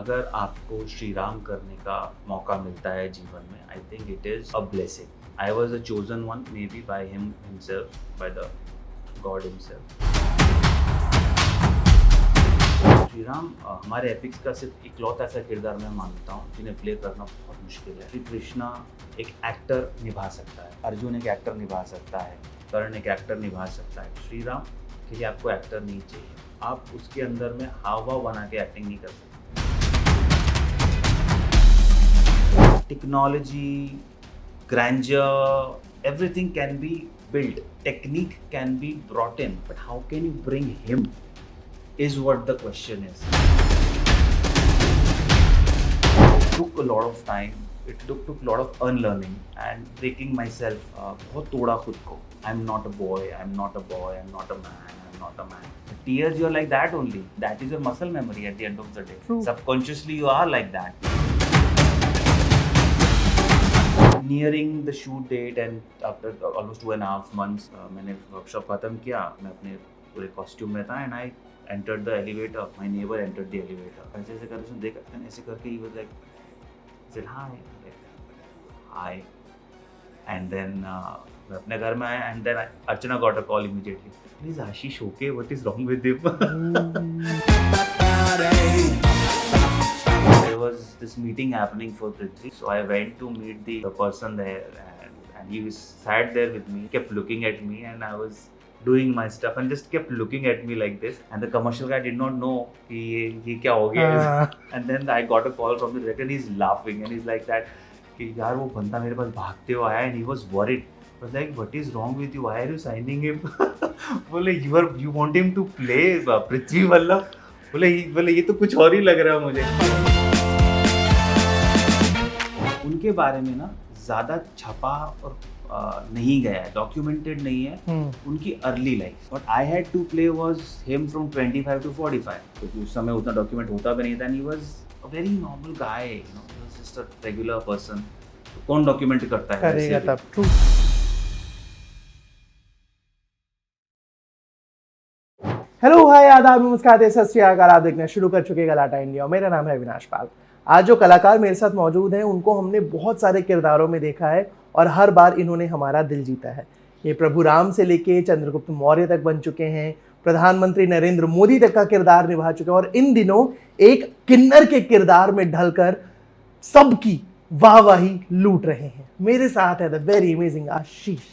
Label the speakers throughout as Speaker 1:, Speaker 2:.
Speaker 1: अगर आपको श्री राम करने का मौका मिलता है जीवन में, I think it is a blessing. I was a chosen one, may be by him himself, by the God himself. Shri Ram हमारे एपिक्स का सिर्फ इकलौता ऐसा किरदार मैं मानता हूँ जिन्हें प्ले करना बहुत मुश्किल है. श्री कृष्णा एक एक्टर निभा सकता है, अर्जुन एक एक्टर निभा सकता है, कर्ण एक एक्टर निभा सकता है. श्री राम के लिए आपको एक्टर नहीं चाहिए. आप उसके अंदर में हाव भाव बना के एक्टिंग नहीं कर सकते. Technology, grandeur, everything can be built, technique can be brought in, but how can you bring him is what the question is. It took a lot of time, it took a lot of unlearning and breaking myself. बहुत तोड़ा खुद को. I'm not a boy, I'm not a boy, I'm not a man, I'm not a man. The tears, you're like that only. That is your muscle memory at the end of the day.
Speaker 2: True.
Speaker 1: Subconsciously you are like that. Nearing the shoot date and after almost 2.5 months, मैंने workshop खत्म किया. मैं अपने पूरे costume में था and I entered the elevator. My neighbor entered the elevator. ऐसे ऐसे करके उसने देखा and ऐसे करके he was like, said hi, hi, and then मैं अपने घर में आया and then Archana got a call immediately. Is Ashish okay? What is wrong with him? There was this meeting happening for Prithvi, so I went to meet the person there, and he was sat there with me, kept looking at me, and I was doing my stuff and just kept looking at me like this. And the commercial guy did not know कि ये क्या हो गया. And then I got a call from the director, and he's laughing and he's like that कि यार वो बंदा मेरे पास भागते हुए आया and he was worried. I was like, what is wrong with you? Why are you signing him? बोले you want him to play पृथ्वी वल्लभ. बोले ये तो कुछ और ही लग रहा है मुझे. उनके बारे में ना ज़्यादा छपा और नहीं गया है, डॉक्यूमेंटेड नहीं है उनकी early life. But I had to play was him from 25 to 45, क्योंकि उस समय उतना डॉक्यूमेंट होता भी नहीं था. And he was a very normal guy, you know, he was just a regular person. कौन डॉक्यूमेंट करता है
Speaker 2: करेगा तब. ट्रू. हेलो, हाय, आदाब, नमस्कार, सत श्री अकाल. आप देखना शुरू कर चुके गलाटा इंडिया. मेरा नाम है अविनाश पाल. आज जो कलाकार मेरे साथ मौजूद हैं उनको हमने बहुत सारे किरदारों में देखा है और हर बार इन्होंने हमारा दिल जीता है. ये प्रभु राम से लेके चंद्रगुप्त मौर्य तक बन चुके हैं, प्रधानमंत्री नरेंद्र मोदी तक का किरदार निभा चुके हैं और इन दिनों एक किन्नर के किरदार में ढलकर सबकी वाहवाही लूट रहे हैं. मेरे साथ है द वेरी अमेजिंग आशीष.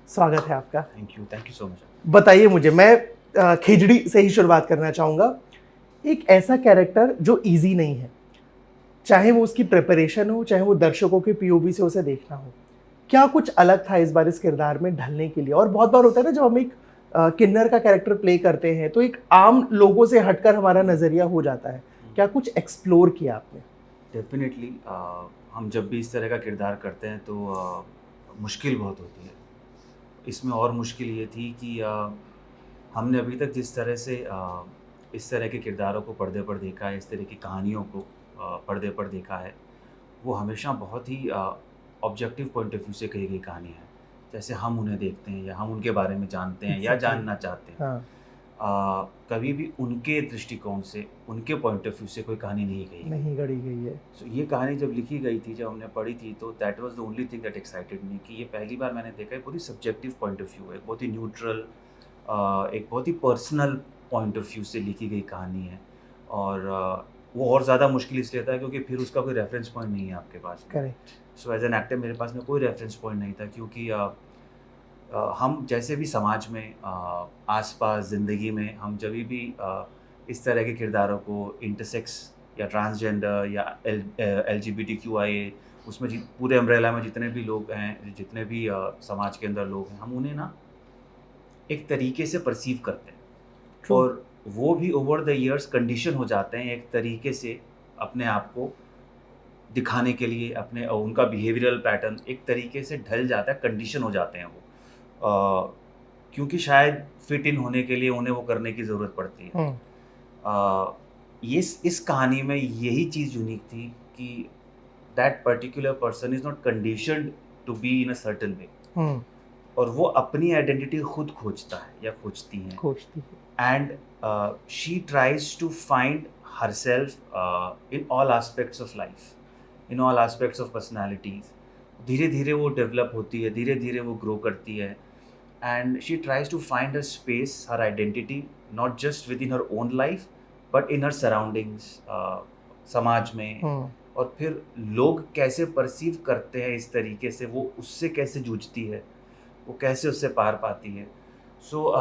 Speaker 2: स्वागत है आपका.
Speaker 1: Thank you so much.
Speaker 2: बताइए मुझे, मैं खिचड़ी से ही शुरुआत करना चाहूँगा. एक ऐसा कैरेक्टर जो ईजी नहीं है, चाहे वो उसकी प्रिपरेशन हो, चाहे वो दर्शकों के पीओवी से उसे देखना हो. क्या कुछ अलग था इस बार इस किरदार में ढलने के लिए? और बहुत बार होता है ना, जब हम एक किन्नर का कैरेक्टर प्ले करते हैं तो एक आम लोगों से हटकर हमारा नज़रिया हो जाता है. क्या कुछ एक्सप्लोर किया आपने?
Speaker 1: डेफिनेटली हम जब भी इस तरह का किरदार करते हैं तो मुश्किल बहुत होती है. इसमें और मुश्किल ये थी कि हमने अभी तक जिस तरह से इस तरह के किरदारों को पर्दे पर देखा है, इस तरह की कहानियों को पर्दे पर देखा है, वो हमेशा बहुत ही ऑब्जेक्टिव पॉइंट ऑफ व्यू से कही गई कहानी है. जैसे हम उन्हें देखते हैं या हम उनके बारे में जानते हैं या जानना चाहते हैं. कभी भी उनके दृष्टिकोण से, उनके पॉइंट ऑफ व्यू से कोई कहानी नहीं
Speaker 2: गढ़ी गई है.
Speaker 1: सो ये कहानी जब लिखी गई थी, जब हमने पढ़ी थी, तो that was the only thing that excited me कि ये पहली बार मैंने देखा है पूरी सब्जेक्टिव पॉइंट ऑफ व्यू है, बहुत ही न्यूट्रल, एक बहुत ही पर्सनल पॉइंट ऑफ व्यू से लिखी गई कहानी है. और वो और ज़्यादा मुश्किल इसलिए था क्योंकि फिर उसका कोई रेफरेंस पॉइंट नहीं है आपके पास.
Speaker 2: Correct.
Speaker 1: So as an actor मेरे पास में कोई रेफरेंस पॉइंट नहीं था, क्योंकि हम जैसे भी समाज में, आसपास ज़िंदगी में, हम जब भी इस तरह के किरदारों को इंटरसेक्स या ट्रांसजेंडर या LGBTQIA, उसमें पूरे अम्ब्रेला में जितने भी लोग हैं, जितने भी समाज के अंदर लोग हैं, हम उन्हें ना एक तरीके से परसीव करते हैं.
Speaker 2: True.
Speaker 1: और वो भी ओवर द इयर्स कंडीशन हो जाते हैं एक तरीके से अपने आप को दिखाने के लिए. अपने उनका बिहेवियरल पैटर्न एक तरीके से ढल जाता है, कंडीशन हो जाते हैं वो, क्योंकि शायद फिट इन होने के लिए उन्हें वो करने की ज़रूरत पड़ती है. ये इस कहानी में यही चीज़ यूनिक थी कि that particular person is not conditioned to be in a certain way, और वो अपनी आइडेंटिटी खुद खोजता है या खोजती है. And she tries to find herself in all aspects of life, in all aspects of personalities. धीरे धीरे वो डेवलप होती है, धीरे धीरे वो ग्रो करती है, and she tries to find her space, her identity, not just within her own life but in her surroundings, समाज में. और फिर लोग कैसे परसीव करते हैं इस तरीके से, वो उससे कैसे जूझती है, वो कैसे उससे पार पाती है. So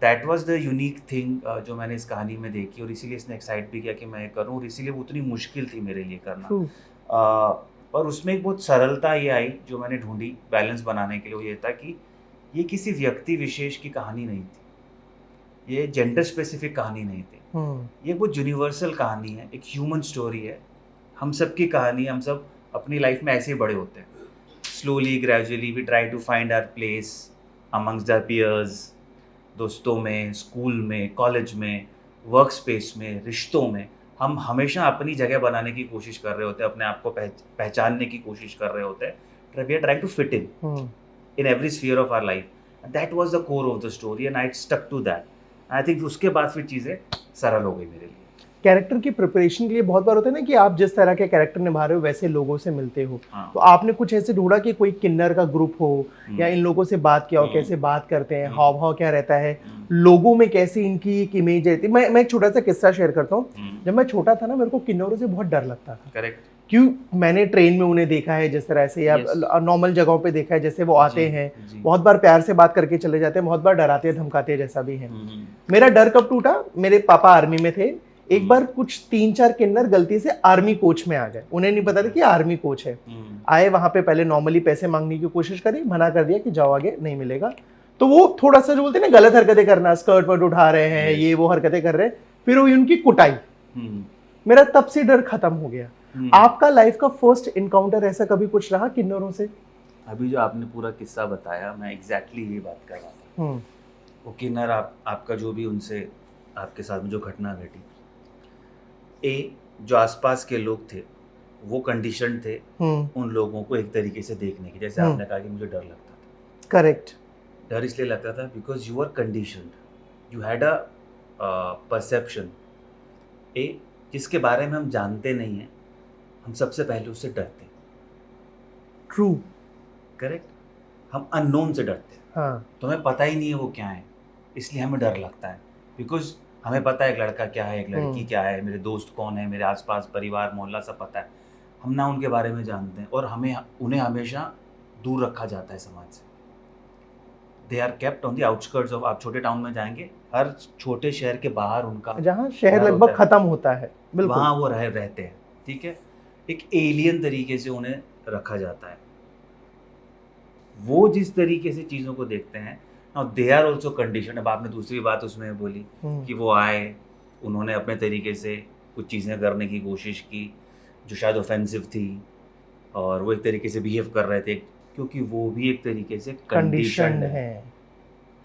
Speaker 1: that was the unique thing जो मैंने इस कहानी में देखी, और इसीलिए इसने एक्साइट भी किया कि मैं करूँ, और इसीलिए वो उतनी मुश्किल थी मेरे लिए करना. पर उसमें एक बहुत सरलता ये आई जो मैंने ढूंढी बैलेंस बनाने के लिए. वो ये था कि ये किसी व्यक्ति विशेष की कहानी नहीं थी, ये जेंडर स्पेसिफिक कहानी नहीं थी, ये बहुत यूनिवर्सल कहानी है, एक ह्यूमन स्टोरी है. हम सब की कहानी, हम सब अपनी लाइफ में ऐसे ही बड़े होते हैं. Slowly gradually we try to find our place amongst our peers, दोस्तों में, स्कूल में, कॉलेज में, वर्क स्पेस में, रिश्तों में. हम हमेशा अपनी जगह बनाने की कोशिश कर रहे होते हैं, अपने आप को पहचानने की कोशिश कर रहे होते हैं. We are trying to fit in every sphere of our life. That was the core of the story and I stuck to that. I think उसके बाद फिर चीज़ें सरल हो गई मेरे लिए.
Speaker 2: कैरेक्टर की प्रिपरेशन के लिए बहुत बार होता है ना कि आप जिस तरह के कैरेक्टर निभा रहे हो वैसे लोगों से मिलते हो.
Speaker 1: हाँ.
Speaker 2: तो आपने कुछ ऐसे ढूंढा कि कोई किन्नर का ग्रुप हो या इन लोगों से बात किया हो, कैसे बात करते हैं, हाव भाव क्या रहता है, लोगों में कैसी इनकी एक इमेज रहती है. मैं एक छोटा सा किस्सा शेयर करता हूँ. जब मैं छोटा था ना, मेरे को किन्नरों से बहुत डर लगता था.
Speaker 1: करेक्ट.
Speaker 2: क्यों? मैंने ट्रेन में उन्हें देखा है जिस तरह से, या नॉर्मल जगहों पे देखा है जैसे वो आते हैं, बहुत बार प्यार से बात करके चले जाते हैं, बहुत बार डराते हैं, धमकाते हैं, जैसा भी है. मेरा डर कब टूटा? मेरे पापा आर्मी में थे. एक बार कुछ 3-4 किन्नर गलती से आर्मी कोच में आ गए. उन्हें नहीं पता था कि आर्मी कोच है. आए वहां पे, पहले नॉर्मली पैसे मांगने की कोशिश करी, मना कर दिया कि जाओ आगे, नहीं मिलेगा. तो वो थोड़ा सा जो बोलते हैं ना गलत हरकतें करना, स्कर्ट वर्ट उठा रहे हैं, ये वो हरकतें कर रहे हैं, फिर वो उनकी कुटाई. मेरा तब से डर खत्म हो गया. आपका लाइफ का फर्स्ट इनकाउंटर ऐसा कभी कुछ रहा किन्नरों से?
Speaker 1: अभी जो आपने पूरा किस्सा बताया, मैं एग्जैक्टली ये बात कर रहा था. वो किन्नर, आपका जो भी उनसे आपके साथ में जो घटना घटी, जो आसपास के लोग थे वो कंडीशन थे उन लोगों को एक तरीके से देखने की. जैसे आपने कहा कि मुझे डर लगता था.
Speaker 2: करेक्ट.
Speaker 1: डर इसलिए लगता था because you are conditioned, you had a perception जिसके बारे में हम जानते नहीं हैं, हम सबसे पहले उससे डरते हैं.
Speaker 2: ट्रू.
Speaker 1: करेक्ट. हम अननोन से डरते हैं.
Speaker 2: हाँ.
Speaker 1: तो हमें पता ही नहीं है वो क्या है, इसलिए हमें डर लगता है. बिकॉज हमें पता है एक लड़का क्या है, एक लड़की क्या है, मेरे दोस्त कौन है, मेरे आसपास परिवार मोहल्ला सब पता है. हम ना उनके बारे में जानते हैं, और उन्हें हमेशा दूर रखा जाता है समाज से. They are kept on the outskirts of. आप छोटे टाउन में जाएंगे, हर छोटे शहर के बाहर उनका,
Speaker 2: जहाँ शहर लगभग खत्म होता है, बिल्कुल
Speaker 1: वहाँ वो रहते हैं. ठीक है. एक एलियन तरीके से उन्हें रखा जाता है. वो जिस तरीके से चीज़ों को देखते हैं, now they are also condition. अब आपने दूसरी बात उसमें बोली कि वो आए, उन्होंने अपने तरीके से कुछ चीज़ें करने की कोशिश की जो शायद ऑफेंसिव थी, और वो एक तरीके से बिहेव कर रहे थे क्योंकि वो भी एक तरीके से कंडीशन है.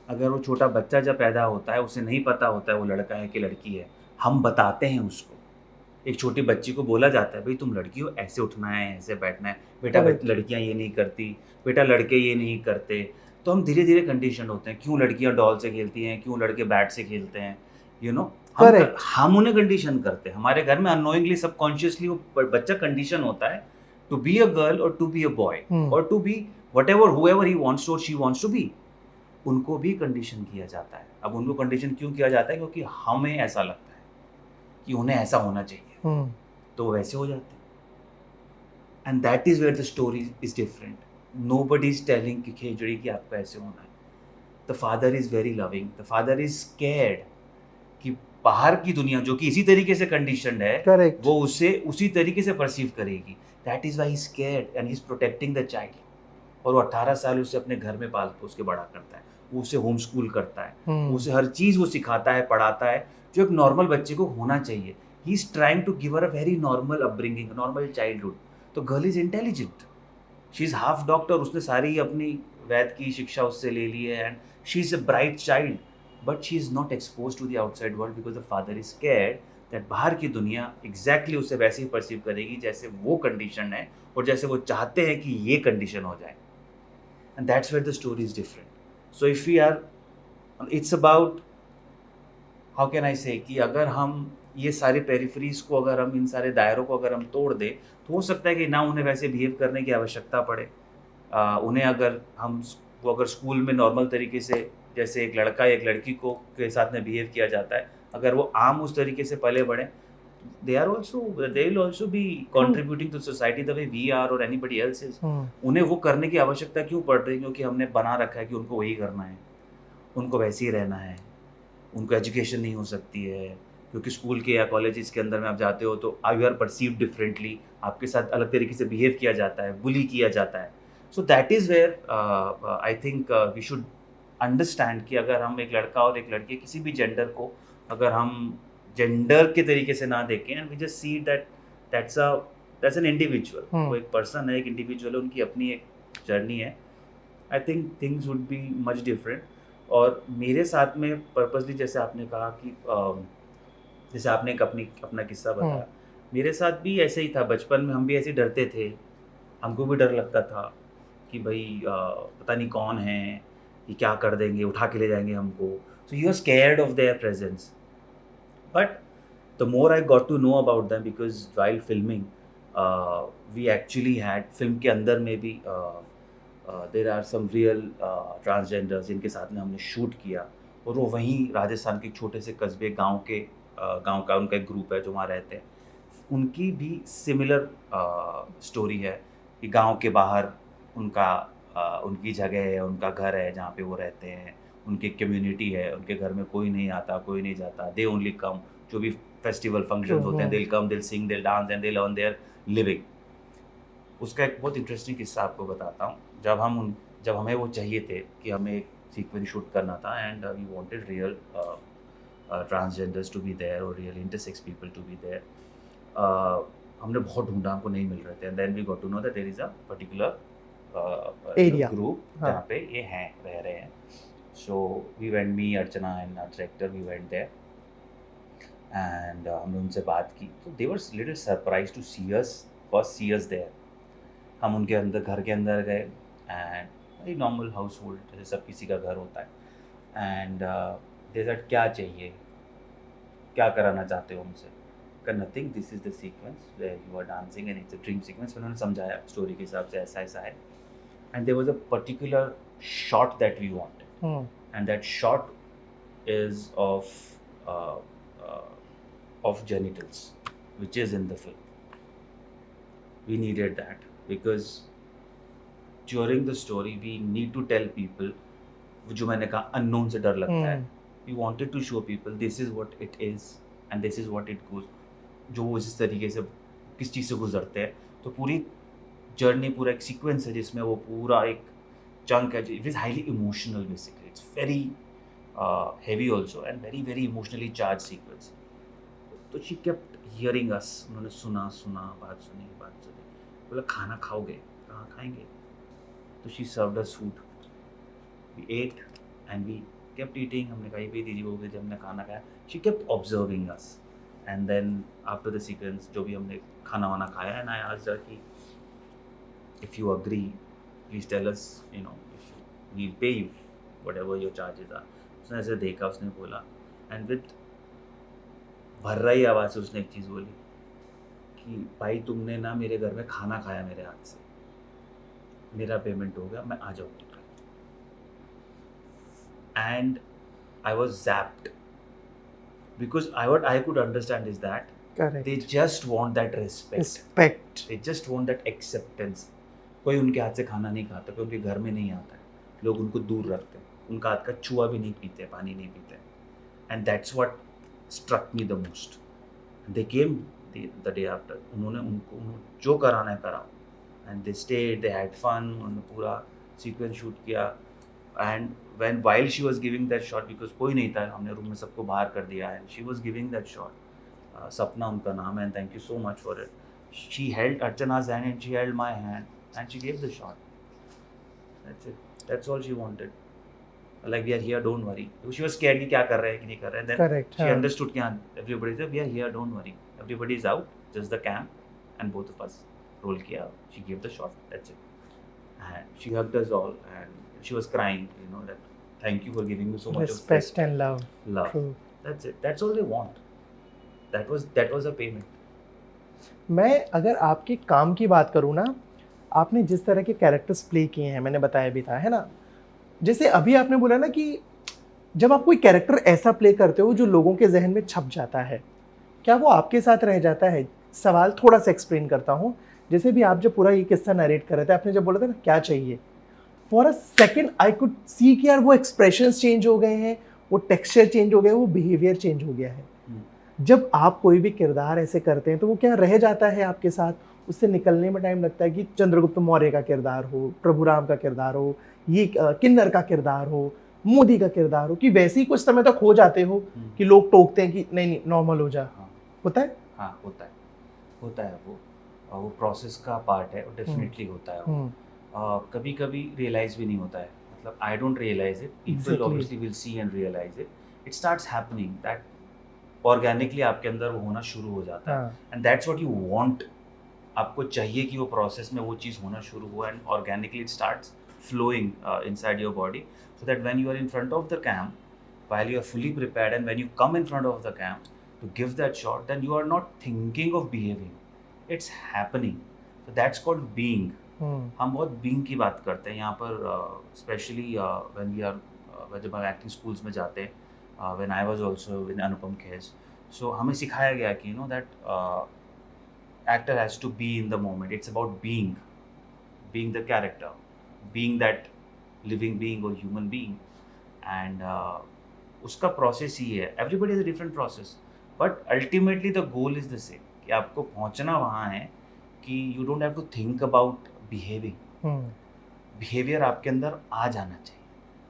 Speaker 1: अगर वो छोटा बच्चा जब पैदा होता है, उसे नहीं पता होता है वो लड़का है कि लड़की है, हम बताते हैं उसको. एक छोटी बच्ची को बोला जाता है भाई तुम लड़की हो, ऐसे उठना है, ऐसे बैठना है, बेटा लड़कियां ये नहीं करती, बेटा लड़के ये नहीं करते. तो हम धीरे धीरे कंडीशन होते हैं. क्यों लड़कियां डॉल से खेलती हैं, क्यों लड़के बैट से खेलते हैं, यू नो. हम उन्हें कंडीशन करते हैं. हमारे घर में अननोइंगली, सबकॉन्शियसली वो बच्चा कंडीशन होता है टू बी अ गर्ल और टू बी अ बॉय और to be whatever however he wants to और शी वांट्स टू बी. उनको भी कंडीशन किया जाता है. अब उनको कंडीशन क्यों किया जाता है? क्योंकि हमें ऐसा लगता है कि उन्हें ऐसा होना चाहिए, तो वैसे हो जाते हैं. And that is where the story is different. Nobody is telling कि खिचड़ी कि आपको ऐसे होना है. The father is very loving. The father is scared कि बाहर की दुनिया जो कि इसी तरीके से कंडीशनड है,
Speaker 2: Correct.
Speaker 1: वो उसे उसी तरीके से परसीव करेगी. That is why he is scared and he is protecting the child. और वो 18 साल उसे अपने घर में पाल के उसके बड़ा करता है. वो उसे होम स्कूल करता है, उसे हर चीज़ वो सिखाता है, पढ़ाता है जो एक नॉर्मल बच्चे को होना चाहिए. He is trying to give her a very normal upbringing, normal childhood. तो girl is intelligent, she is half doctor, उसने सारी अपनी वैद की शिक्षा उससे ले ली है, and she is a bright child, but she is not expose to the outside world because the father is scared that बाहर की दुनिया एग्जैक्टली उसे वैसे ही परसीव करेगी जैसे वो कंडीशन है और जैसे वो चाहते हैं कि ये कंडीशन हो जाए. And that's where the story is different. So if we are, it's about, how can I say, कि अगर हम ये सारे पेरिफेरीज को अगर हम, इन सारे दायरों को अगर हम तोड़ दें, तो हो सकता है कि ना उन्हें वैसे बिहेव करने की आवश्यकता पड़े। उन्हें अगर हम वो अगर स्कूल में नॉर्मल तरीके से जैसे एक लड़का या एक लड़की को के साथ में बिहेव किया जाता है, अगर वो आम उस तरीके से पले बढ़े, they will also be contributing to society the way we are or anybody else is. उन्हें वो करने की आवश्यकता क्यों पड़ रही है? क्योंकि हमने बना रखा है कि उनको वही करना है, उनको वैसे ही रहना है, उनको एजुकेशन नहीं हो सकती है, क्योंकि स्कूल के या कॉलेजेस के अंदर में आप जाते हो तो यू आर परसीव्ड डिफरेंटली, आपके साथ अलग तरीके से बिहेव किया जाता है, बुली किया जाता है। So that is where I think we should understand कि अगर हम एक लड़का और एक लड़की किसी भी जेंडर को अगर हम जेंडर के तरीके से ना देखें and we just see that's an individual, वो एक पर्सन है, एक इंडिविजुअल है, उनकी अपनी एक जर्नी है। I think things would be much different. और मेरे साथ में पर्पसली जैसे आपने कहा कि जैसे आपने एक अपना किस्सा बताया, मेरे साथ भी ऐसे ही था। बचपन में हम भी ऐसे डरते थे, हमको भी डर लगता था कि भाई पता नहीं कौन है, ये क्या कर देंगे, उठा के ले जाएंगे हमको। So you are scared of their presence. But the more I got to know about them, because while filming we actually had film के अंदर में भी there are some real transgenders जिनके साथ में हमने शूट किया, और वो वहीं राजस्थान के छोटे से कस्बे गांव का उनका एक ग्रुप है जो वहाँ रहते हैं। उनकी भी सिमिलर स्टोरी है कि गांव के बाहर उनकी जगह है, उनका घर है जहाँ पे वो रहते हैं, उनकी कम्युनिटी है, उनके घर में कोई नहीं आता, कोई नहीं जाता, दे ओनली कम, जो भी फेस्टिवल फंक्शंस होते हैं, दिल कम, दिल सिंग, दिल डांस एंड दिल अर्न देयर लिविंग। उसका एक बहुत इंटरेस्टिंग किस्सा आपको बताता हूँ। जब हमें वो चाहिए थे कि हमें एक सीक्वेंस शूट करना था and we wanted real transgenders to be there और real intersex people to be there, हमने बहुत ढूंढा, हमको नहीं मिल रहे थे। And then we got to know that there is a particular
Speaker 2: area
Speaker 1: group जहाँ पे ये रह रहे हैं। So we went, me, Archana and our director, we went there and हमने उनसे बात की। तो they were little surprise to see us there. हम उनके अंदर, घर के अंदर गए and very normal house hold जैसे सब किसी का घर होता है। एंड दे सेड क्या चाहिए, क्या कराना चाहते हो हमसे? कर nothing, this is the sequence where you are dancing and it's a dream sequence. उन्होंने समझाया स्टोरी के हिसाब से ऐसा ऐसा है। And there was a particular shot that we wanted, and that shot is of genitals, which is in the film. We needed that because during the story we need to tell people, जो मैंने कहा unknown से डर लगता है, we wanted to show people this is what it is and this is what it goes, जो वो इस तरीके से किस चीज़ से गुजरते हैं। तो पूरी जर्नी, पूरा एक सीक्वेंस है जिसमें वो पूरा एक चंक है। It is highly emotional, basically it's very heavy also and very very emotionally charged sequence. तो शी केप्ट हियरिंग अस, उन्होंने सुना, बात सुनी, बोला खाना खाओगे? कहाँ खाएंगे? तो she served us food, we ate and we kept eating. हमने कहा भी दीजिए, वो जब हमने खाना खाया, she kept observing us. And then after the sequence जो भी हमने खाना वाना खाया, एंड आई आस्क्ड हर कि if you agree please tell us, you know, we will pay you whatever your charges are. उसने ऐसे देखा, उसने बोला एंड विद भर रही आवाज़ से उसने एक चीज़ बोली कि भाई तुमने ना मेरे घर में खाना खाया मेरे हाथ से, मेरा पेमेंट हो गया, मैं आ जाऊँगी। And I was zapped because what I could understand is that
Speaker 2: Correct.
Speaker 1: they just want that respect. They just want that acceptance. कोई उनके हाथ से खाना नहीं खाता, कोई उनके घर में नहीं आता है, लोग उनको दूर रखते हैं, उनका हाथ का छुआ भी नहीं पीते, पानी नहीं पीते। And that's what struck me the most. They came the day after. उन्होंने उनको जो कराना है करा, and they stayed, they had fun, उन्होंने पूरा सीक्वेंस शूट किया। and while she was giving that shot, because कोई नहीं था, हमने रूम में सबको बाहर कर दिया है, she was giving that shot, सपना उनका नाम है, and thank you so much for it. She held Archana's hand and she held my hand and she gave the shot. That's it. That's all she wanted. Like, we are here, don't worry. She was scared कि क्या कर रहे हैं कि नहीं कर रहे हैं। Then
Speaker 2: Correct,
Speaker 1: she understood कि हाँ, everybody said we are here, don't worry. Everybody is out, just the cam and both of us. Roll किया, she gave the shot, that's it. And she hugged us all and she was crying, you know, that thank you for giving me so much
Speaker 2: Respect
Speaker 1: of
Speaker 2: and love.
Speaker 1: love.
Speaker 2: True.
Speaker 1: That's it. That's all they want. that was a payment.
Speaker 2: मैं अगर आपके काम की बात करूँ ना, आपने जिस तरह के कैरेक्टर्स प्ले किए हैं, मैंने बताया भी था, है ना? जैसे अभी आपने बोला ना कि जब आप कोई कैरेक्टर ऐसा प्ले करते हो जो लोगों के ज़हन में छप जाता है, क्या वो आपके साथ रह जाता है? सवाल थोड़ा-सा एक्सप्लेन करता हूँ। जैसे भी आप जब पूरा ये किस्सा नरेट कर रहे थे, आपने जब बोला था ना क्या चाहिए? For a second I could see कि यार वो एक्सप्रेशंस चेंज हो गए हैं, वो टेक्सचर चेंज हो गया है, वो बिहेवियर चेंज हो गया है। जब आप कोई भी किरदार ऐसे करते हैं तो वो क्या रह जाता है आपके साथ? उससे निकलने में टाइम लगता है कि चंद्रगुप्त मौर्य का किरदार हो, प्रभुराम का किरदार हो, ये किन्नर का किरदार हो, मोदी का किरदार हो, कि वैसे ही कुछ समय तक हो जाते हो कि लोग टोकते हैं कि नहीं नहीं नॉर्मल हो जा।
Speaker 1: हाँ
Speaker 2: होता है?
Speaker 1: हाँ होता है वो प्रोसेस का पार्ट है, डेफिनेटली होता है वो। कभी कभी रियलाइज भी नहीं होता है, मतलब I don't realize it, people
Speaker 2: Exactly.
Speaker 1: Obviously will see and realize it, it starts happening that organically आपके अंदर वो होना शुरू हो जाता है,
Speaker 2: हाँ,
Speaker 1: and that's what you want. आपको चाहिए कि वो प्रोसेस में वो चीज़ होना शुरू हुआ and organically it starts flowing inside your body, so that when you are in front of the cam, while you are fully prepared and when you come in front of the cam to give that shot, then you are not thinking of behaving, it's happening. So that's called being. हम बहुत being की बात करते हैं यहाँ पर, specially when we are जब हम एक्टिंग स्कूल्स में जाते हैं, when I was also in Anupam Kher, so हमें सिखाया गया कि you know that actor has to be in the moment, it's about being the character, being that living being or human being, and उसका process ही है, everybody is a different process, but ultimately the goal is the same, कि आपको पहुंचना वहाँ है कि you don't have to think about behaving, behaviour आपके अंदर आ जाना चाहिए,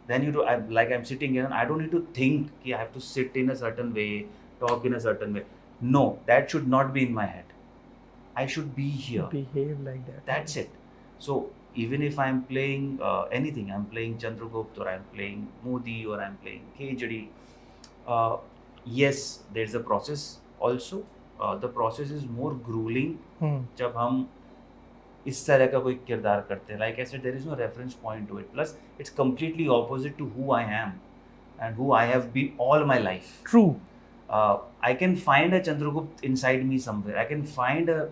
Speaker 1: then you do like I am sitting here, I don't need to think कि I have to sit in a certain way, talk in a certain way, no, that should not be in my head, I should be here.
Speaker 2: behave like that.
Speaker 1: That's it. So even if I'm playing anything, I'm playing Chandragupta or I'm playing Modi or I'm playing Kejari, yes, there's a process also. The process is more grueling जब हम इस तरह का कोई किरदार करते हैं. Like I said, there is no reference point to it. Plus, it's completely opposite to who I am and who I have been all my life.
Speaker 2: True.
Speaker 1: I can find a Chandragupta inside me somewhere. I can find a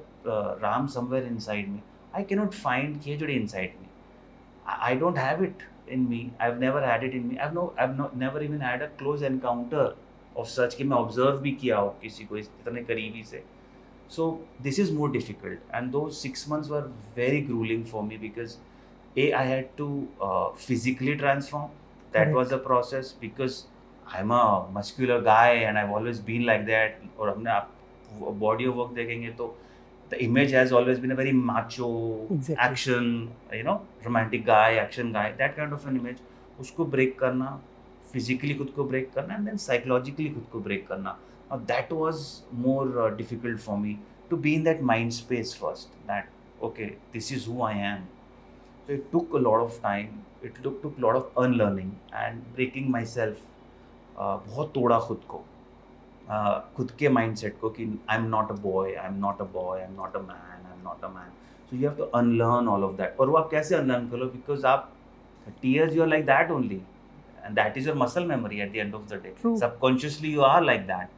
Speaker 1: Ram somewhere inside me. I cannot find Kejari inside me. I don't have it in me. I've never had it in me. I've never even had a close encounter of such कि मैं observe भी किया हो किसी को इतने करीबी से. So this is more difficult, and those 6 months were very grueling for me because I had to physically transform. That
Speaker 2: Correct.
Speaker 1: was the process because I'm a muscular guy and I've always been like that. और हमने आप body of work देखेंगे तो the image has always been a very macho,
Speaker 2: Exactly.
Speaker 1: action, you know, romantic guy, action guy, that kind of an image. उसको break करना, physically खुद को break करना, and then psychologically खुद को break करना. Now that was more difficult for me to be in that mind space first. That okay, this is who I am. So it took a lot of time. It took a lot of unlearning and breaking myself. बहुत तोड़ा खुद को, खुद के mindset को कि I am not a boy, I am not a boy, I am not a man, I am not a man. So you have to unlearn all of that. और वो आप कैसे अनलर्न करो, बिकॉज आप 30 years you are like that only, and that is your muscle memory at the end of the day.
Speaker 2: True.
Speaker 1: Subconsciously you are like that.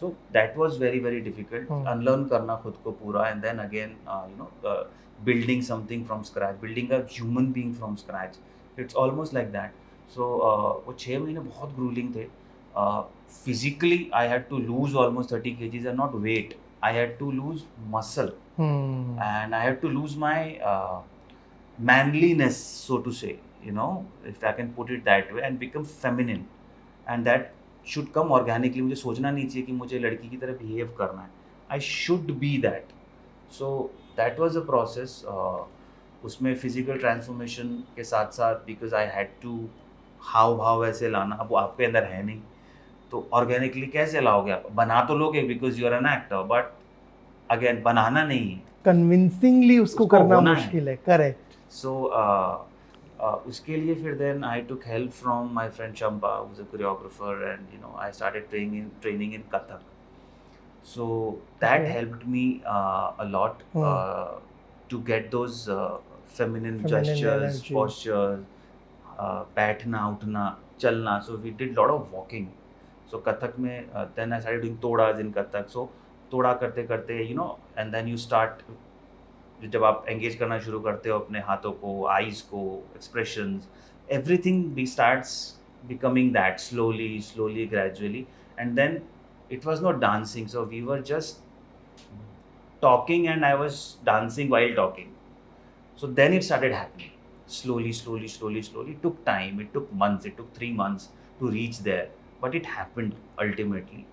Speaker 1: So that was very very difficult. Unlearn करना खुद को पूरा, and then again building something from scratch, building a human being from scratch. It's almost like that. So वो 6 महीने बहुत grueling थे. Physically I had to lose almost 30 kgs, and not weight, I had to lose muscle, and I had to lose my manliness, so to say, you know, if I can put it that way, and become feminine, and that should come organically. मुझे सोचना नहीं चाहिए कि मुझे लड़की की तरह behave करना है. I should be that. So that was a process. उसमें physical transformation के साथ साथ, because I had to हाव भाव ऐसे लाना, अब वो आपके अंदर है नहीं, तो ऑर्गेनिकली कैसे लाओगे आप? बना तो लोगे because you are an actor, but again बनाना नहीं है,
Speaker 2: कन्विंसिंगली उसको करना मुश्किल है. करेक्ट.
Speaker 1: सो उसके लिए फिर then I took help from my friend Shampa, who is a choreographer, and you know I started training in Kathak. So that helped me a lot to get those feminine gestures, postures, बैठना, उठना, चलना. So we did lot of walking. So Kathak में then I started doing todas in Kathak. So तोड़ा करते करते and then you start, जब आप engage करना शुरू करते हो अपने हाथों को, आईज को, expressions, everything be starts becoming that slowly gradually. And then it was not dancing, so we were just talking and I was dancing while talking. So then it started happening slowly. It took time, it took months, it took 3 months to reach there, but it happened ultimately.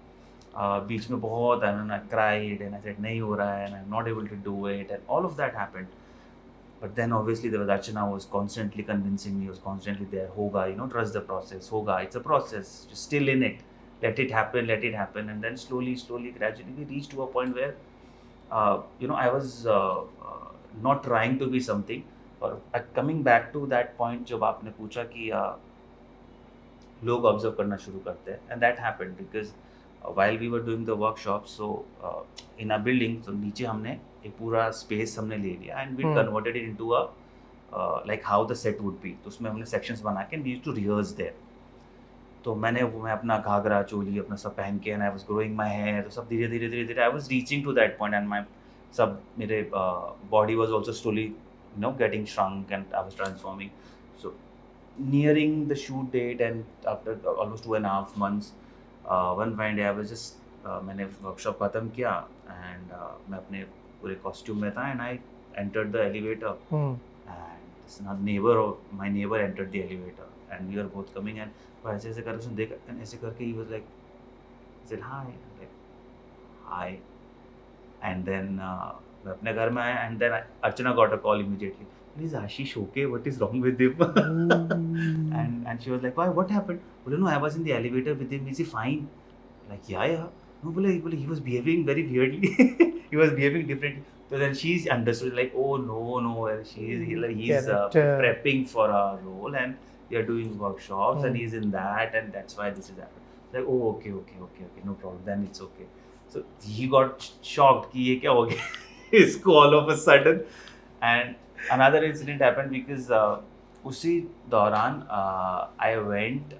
Speaker 1: बीच में बहुत I cried and I said नहीं हो रहा है and I'm not able to do it and all of that happened. But then obviously there was Archana was constantly convincing me, was constantly there, hoga, trust the process, hoga, it's a process, just still in it, let it happen. And then slowly, gradually we reached to a point where I was not trying to be something. और coming back to that point जब आपने पूछा कि लोग observe करना शुरू करते हैं, and that happened because while we were doing the workshop, so in a building, so नीचे हमने एक पूरा स्पेस हमने ले लिया and we converted it into a like how the set would be. तो उसमें हमने sections बना के we used to rehearse there. तो मैं अपना घाघरा चोली अपना सब पहन के and I was growing my hair, तो सब धीरे I was reaching to that point and my सब मेरे body was also slowly getting shrunk and I was transforming. So nearing the shoot date and after almost 2.5 months, one fine day I was just मैंने workshop खत्म किया and मैं अपने पूरे costume में था and I entered the elevator and my neighbor entered the elevator and we were both coming and वो ऐसे करके उसने देखा and ऐसे करके he was like, he said hi, like hi, and then मैं अपने घर में आया and then Archana got a call immediately. Is Ashish okay? What is wrong with him? and she was like, why? What happened? Well, no, I was in the elevator with him. Is he fine? Like, yeah. No, he was behaving very weirdly. He was behaving differently. So then she's understood, like, oh no, he's prepping for a role and they are doing workshops and he's in that and that's why this is happening. Like, oh, okay, no problem. Then it's okay. So he got shocked कि ये क्या हो गया इसको all of a sudden. And another incident happened because उसी दौरान I went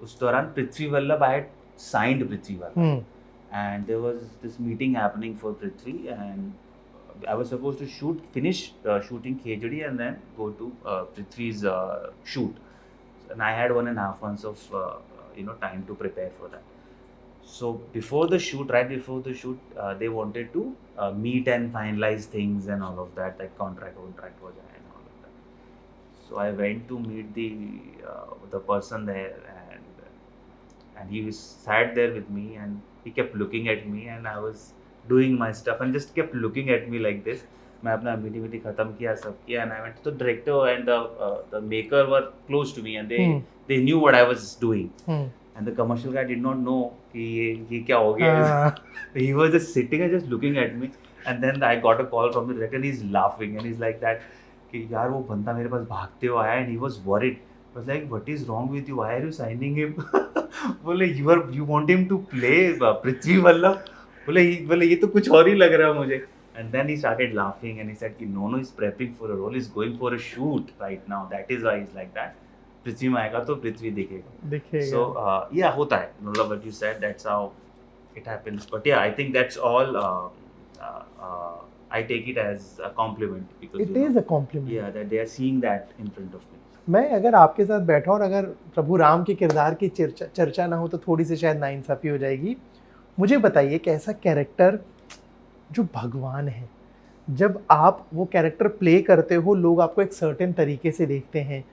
Speaker 1: उस दौरान पृथ्वी Vallabh, I had signed Prithvi Wallabh and there was this meeting happening for Prithvi and I was supposed to finish shooting KJD and then go to Prithvi's shoot, and I had 1.5 months of time to prepare for that. So right before the shoot, they wanted to meet and finalize things and all of that, like contract ho jaye and all of that. So I went to meet the person there and he sat there with me and he kept looking at me and I was doing my stuff and just kept looking at me like this. मैं अपना meeting खत्म किया, सब किया and I went to the director and the maker were close to me and they knew what I was doing. And the commercial guy did not know कि ये क्या हो गया. He was just sitting and just looking at me and then I got a call from the director and he's laughing and he's like that कि यार वो बंदा मेरे पास भागते हुए आया and he was worried. I was like, what is wrong with you? Why are you signing him? बोले you want him to play पृथ्वी वल्लभ? बोले ये तो कुछ और ही लग रहा है मुझे. And then he started laughing and he said कि no, he's prepping for a role, he's going for a shoot right now. That is why he's like that. पृथ्वी में आएगा तो पृथ्वी दिखेगा. So yeah, होता है. मतलब what you said, that's how it happens. But yeah, I think that's all. I take it as a compliment because
Speaker 2: it is a compliment.
Speaker 1: Yeah, that they are seeing that in front of me.
Speaker 2: मैं अगर आपके साथ बैठा और अगर प्रभु राम के किरदार की चर्चा ना हो तो थोड़ी सी शायद नाइंसाफी हो जाएगी. मुझे बताइए कि ऐसा कैरेक्टर जो भगवान है, जब आप वो कैरेक्टर प्ले करते हो, लोग आपको एक सर्टेन तरीके से देखते हैं,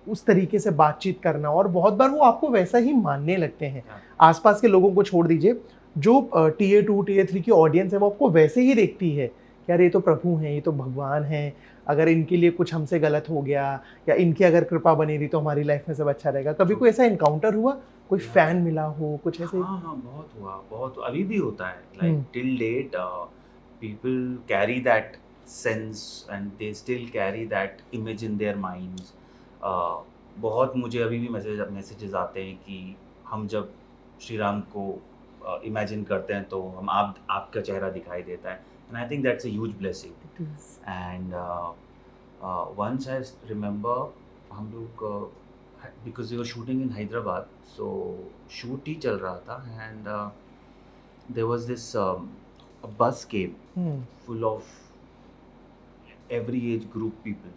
Speaker 2: उस तरीके से बातचीत करना और बहुत बार वो आपको वैसा ही मानने लगते हैं. आसपास के लोगों को छोड़ दीजिए, जो टियर 2 टियर 3 की ऑडियंस है वो आपको वैसे ही देखती है कि यार ये तो प्रभु हैं, ये तो भगवान हैं, अगर इनके लिए कुछ हमसे गलत हो गया या इनकी अगर कृपा बनी रही तो हमारी लाइफ में सब अच्छा रहेगा. कभी कोई ऐसा इनकाउंटर हुआ, कोई फैन मिला हो, कुछ ऐसे?
Speaker 1: हाँ, बहुत अभी भी होता है. Like till date people carry that sense and they still carry that image in their minds. बहुत मुझे अभी भी मैसेजेस आते हैं कि हम जब श्री राम को इमेजिन करते हैं तो हम आपका चेहरा दिखाई देता है. And I think that's a huge blessing.
Speaker 2: It is.
Speaker 1: And once I remember हम लोग because we were shooting in Hyderabad, so shoot ही चल रहा था, and there was this a bus came full of every age group people,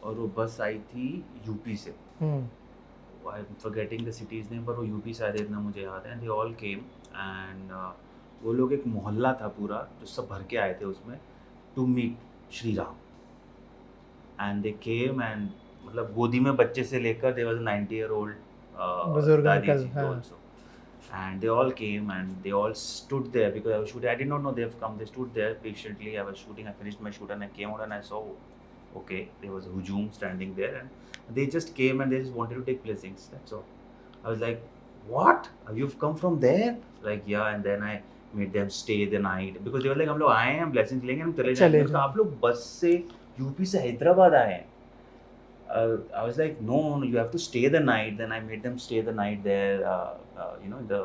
Speaker 1: और वो बस आई थी UP से, I am forgetting the cities name, पर वो यूपी से आए थे, इतना मुझे याद है, and they all came, and वो लोग एक मोहल्ला था पूरा जो सब भर के आए थे उसमें to meet Shri Ram, and they came, and मतलब गोदी में बच्चे से लेकर देयर वाज अ 90-year-old
Speaker 2: बुजुर्ग
Speaker 1: दादी
Speaker 2: अंकल,
Speaker 1: जी
Speaker 2: हाँ।
Speaker 1: also, and they all came and they all stood there because I was shooting. I did not know they have come. They stood there patiently. I was shooting. I finished my shoot and I came out and I saw, okay, there was Hujum standing there, and they just came and they just wanted to take blessings. That's all. I was like, what? You've come from there? Like, yeah. And then I made them stay the night because they were like, हम लोग आए हैं blessings लेंगे, हम चले जाएंगे। तो आप लोग बस से यूपी से हैदराबाद आए हैं। I was like, no, you have to stay the night. Then I made them stay the night there, in the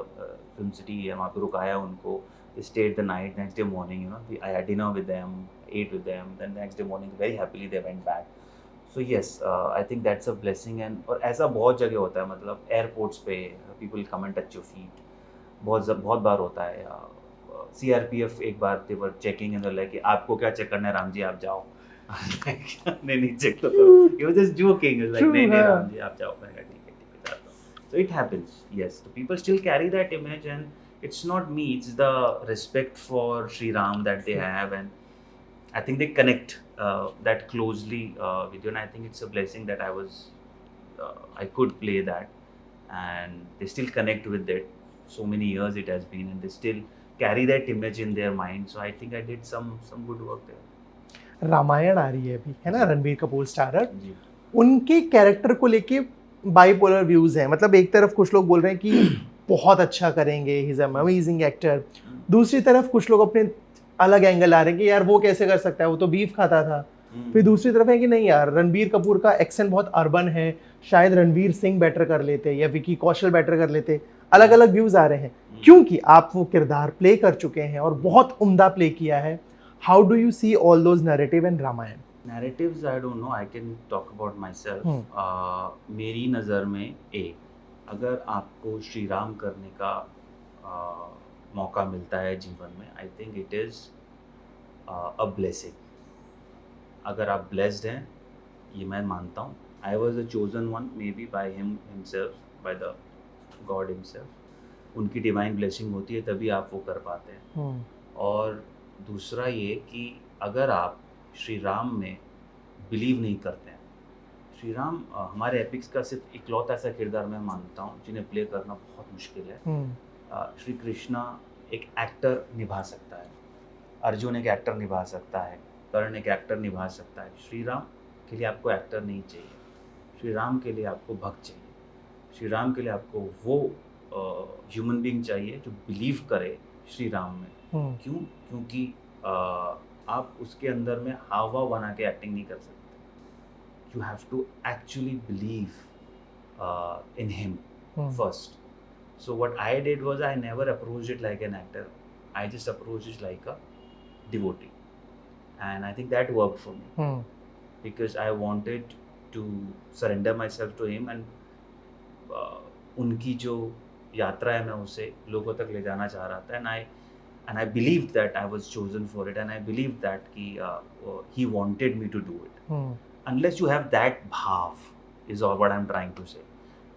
Speaker 1: film city. वहाँ पे रुकाया उनको. They stayed the night. Next day morning, I had dinner with them, ate with them. Then next day morning, very happily they went back. So yes, I think that's a blessing. And और ऐसा बहुत जगह होता है, मतलब airports पे people come and touch your feet. बहुत बार होता है। CRPF एक बार they were checking and they're like, आपको क्या चेक करना है राम जी, आप जाओ। नहीं चेक तो करो। He was just joking. He was like,
Speaker 2: True,
Speaker 1: नहीं
Speaker 2: हाँ।
Speaker 1: राम जी आप जाओ। मैंने कहा ठीक है जाता हूँ। So it happens, yes. So people still carry that image, and it's not me. It's the respect for Sri Ram that they have, and I think they connect that closely with you. And I think it's a blessing that I could play that, and they still connect with it. So many years it has been, and they still carry that image in their mind. So I think I did some good work there.
Speaker 2: Ramayan आ रही है अभी, है ना, Ranbir Kapoor starrer.
Speaker 1: जी।
Speaker 2: उनके character को लेके bipolar views हैं, मतलब एक तरफ कुछ लोग बोल रहे हैं कि बहुत अच्छा करेंगे, ही इज अमेजिंग एक्टर, दूसरी तरफ कुछ लोग अपने अलग एंगल आ रहे हैं कि यार वो कैसे कर सकता है, वो तो बीफ खाता था। फिर दूसरी तरफ है कि नहीं यार, रणबीर कपूर का एक्सेंट बहुत अर्बन है, शायद रणवीर सिंह बेटर कर लेते या विकी कौशल बेटर कर लेते। अलग अलग व्यूज आ रहे हैं क्योंकि आप वो किरदार प्ले कर चुके हैं और बहुत उम्दा प्ले किया है। How do you see all those narrative in Ramayana?
Speaker 1: Narratives, I don't know. I can talk about myself. मेरी नज़र में अगर आपको श्री राम करने का मौका मिलता है जीवन में, I think it is a blessing. अगर आप ब्लेस्ड हैं, ये मैं मानता हूँ। I was the chosen one, may be by himself, by the God himself. उनकी डिवाइन ब्लेसिंग होती है तभी आप वो कर पाते हैं। और दूसरा ये कि अगर आप श्री राम में बिलीव नहीं करते हैं, श्री राम हमारे एपिक्स का सिर्फ इकलौता ऐसा किरदार मैं मानता हूँ जिन्हें प्ले करना बहुत मुश्किल है। श्री कृष्णा एक एक्टर निभा सकता है, अर्जुन एक एक्टर निभा सकता है, कर्ण एक एक्टर निभा सकता है। श्री राम के लिए आपको एक्टर नहीं चाहिए, श्री राम के लिए आपको भक्त चाहिए, श्री राम के लिए आपको वो ह्यूमन बीइंग चाहिए जो बिलीव करे श्री राम में। क्यों? क्योंकि आप उसके अंदर में हावा बना के एक्टिंग नहीं कर सकते। You have to actually believe in him first. So what I did was I never approached it like an actor, I just approached it like a devotee, and I think that worked for me because I wanted to surrender my self to him, and उनकी जो यात्रा है मैं उसे लोगों तक ले जाना चाह रहा था। And I believed that I was chosen for it, and I believed that he wanted me to do it. Unless you have that bhav, is all what I'm trying to say.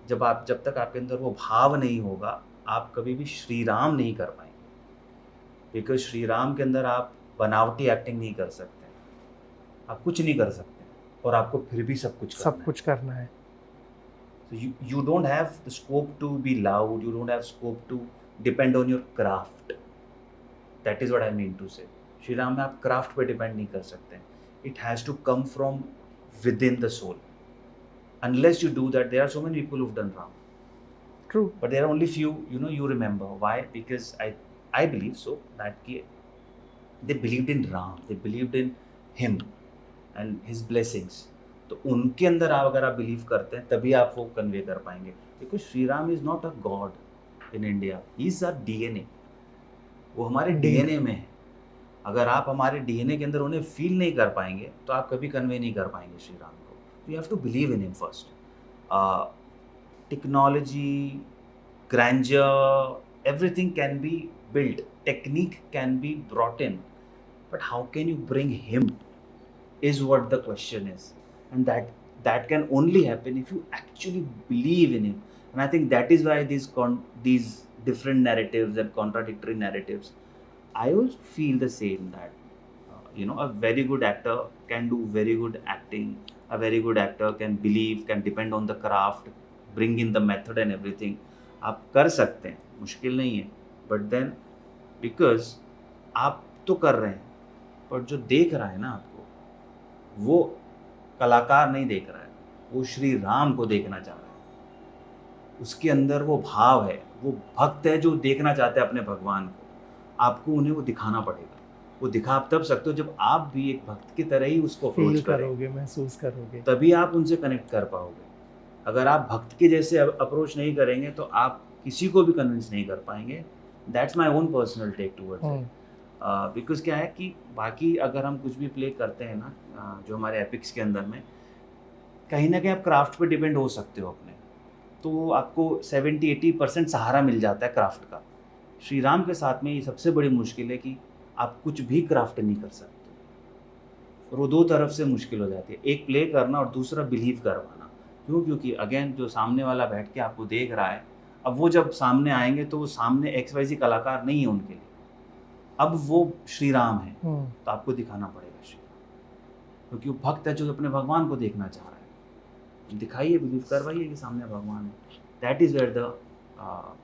Speaker 1: जब तक आपके अंदर वो भाव नहीं होगा, आप कभी भी श्री राम नहीं कर पाएंगे। बिकॉज श्री राम के अंदर आप बनावटी एक्टिंग नहीं कर सकते, आप कुछ नहीं कर सकते, और आपको फिर भी सब कुछ करना है। So you don't have the scope to be loud, you don't have scope to depend on your craft. That is what I mean to say. Shri Ram में आप क्राफ्ट पे डिपेंड नहीं कर सकते। It has to come from within the soul. Unless you do that, there are so many people who've done Ram.
Speaker 2: True.
Speaker 1: But there are only few, you remember. Why? Because I believe so that they believed in Ram, they believed in him and his blessings. तो उनके अंदर अगर आप believe करते हैं तभी आप वो कन्वे कर पाएंगे। Because Shri Ram is not a god in India. He is our DNA. वो हमारे डीएनए में है। अगर आप हमारे डीएनए के अंदर उन्हें फील नहीं कर पाएंगे तो आप कभी कन्वे नहीं कर पाएंगे श्री राम को। You have to believe in him first. technology, grandeur, everything can be built. Technique can be brought in. But how can you bring him is what the question is. And that can only happen if you actually believe in him. And I think that is why these different narratives and contradictory narratives, I also feel the same that a very good actor can do very good acting. A very good actor can believe, can depend on the craft, bring in the method and everything. आप कर सकते हैं, मुश्किल नहीं है. But then because आप तो कर रहे हैं, पर जो देख रहा है ना आपको, वो कलाकार नहीं देख रहा है, वो श्री राम को देखना चाह रहा है. उसके अंदर वो भाव है, वो भक्त है जो देखना चाहते हैं अपने भगवान को. आपको उन्हें वो दिखाना पड़ेगा. वो दिखा आप तब सकते हो जब आप भी एक भक्त की तरह ही उसको
Speaker 2: फील
Speaker 1: अप्रोच
Speaker 2: करोगे, महसूस करोगे.
Speaker 1: तभी आप उनसे कनेक्ट कर पाओगे. अगर आप भक्त के जैसे अप्रोच नहीं करेंगे तो आप किसी को भी कन्विंस नहीं कर पाएंगे. That's my own personal take towards it. Because क्या है कि बाकी अगर हम कुछ भी प्ले करते हैं ना, जो हमारे एपिक्स के अंदर में, कहीं ना कहीं आप क्राफ्ट पे डिपेंड हो सकते हो अपने. तो आपको 70-80% सहारा मिल जाता है क्राफ्ट का. श्री राम के साथ में ये सबसे बड़ी मुश्किल है कि आप कुछ भी क्राफ्ट नहीं कर सकते. और वो दो तरफ से मुश्किल हो जाती है, एक प्ले करना और दूसरा बिलीव करवाना. क्यों? क्योंकि अगेन जो सामने वाला बैठ के आपको देख रहा है, अब वो जब सामने आएंगे तो वो सामने XYZ कलाकार नहीं है उनके लिए, अब वो श्री राम है. तो आपको दिखाना पड़ेगा श्री राम, क्योंकि वो भक्त है जो अपने भगवान को देखना चाह रहा है. दिखाइए, बिलीव करवाइए कि सामने भगवान है. That is where the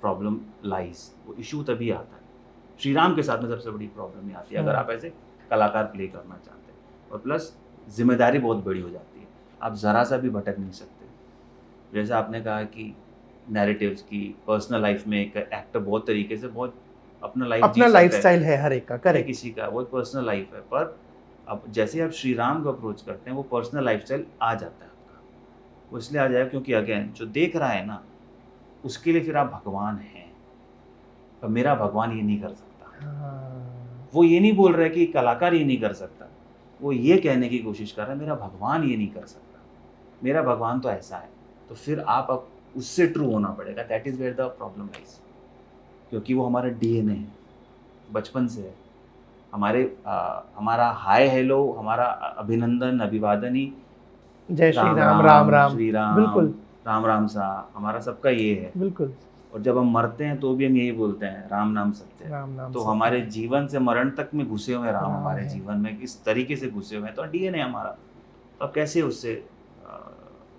Speaker 1: problem lies. वो इशू तभी आता है. श्री राम के साथ में सबसे बड़ी प्रॉब्लम ये आती है अगर आप ऐसे कलाकार प्ले करना चाहते हैं. और प्लस जिम्मेदारी बहुत बड़ी हो जाती है. आप ज़रा सा भी भटक नहीं सकते. जैसे आपने कहा कि नैरेटिव्स की पर्सनल लाइफ में एक एक्टर बहुत तरीके से बहुत अपना
Speaker 2: लाइफस्टाइल है हर एक का. करेक्ट.
Speaker 1: किसी का वो पर्सनल लाइफ है, पर अब जैसे आप श्री राम को अप्रोच करते हैं वो पर्सनल लाइफस्टाइल आ जाता है आपका. वो इसलिए आ जाएगा क्योंकि अगेन जो देख रहा है ना, उसके लिए फिर आप भगवान हैं. पर मेरा भगवान ये नहीं कर सकता. वो ये नहीं बोल रहा है कि कलाकार ये नहीं कर सकता. वो ये कहने की कोशिश कर रहा है मेरा भगवान ये नहीं कर सकता. मेरा भगवान तो ऐसा है. तो फिर आप अब उससे ट्रू होना पड़ेगा. That is where the problem lies. क्योंकि वो हमारा DNA है, बचपन से है. हमारा हाय हेलो, हमारा अभिनंदन, अभिवादन ही
Speaker 2: जय श्री राम, राम राम,
Speaker 1: श्री राम,
Speaker 2: बिल्कुल,
Speaker 1: राम राम सा हमारा सबका ये है.
Speaker 2: बिल्कुल.
Speaker 1: और जब हम मरते हैं तो भी हम यही बोलते हैं राम नाम सत्य है.
Speaker 2: राम नाम
Speaker 1: तो
Speaker 2: सत्य
Speaker 1: हमारे
Speaker 2: है.
Speaker 1: जीवन से मरण तक में घुसे हुए राम
Speaker 2: राम
Speaker 1: हमारे
Speaker 2: है.
Speaker 1: जीवन में किस तरीके से घुसे हुए हैं. तो DNA हमारा. तो आप कैसे उससे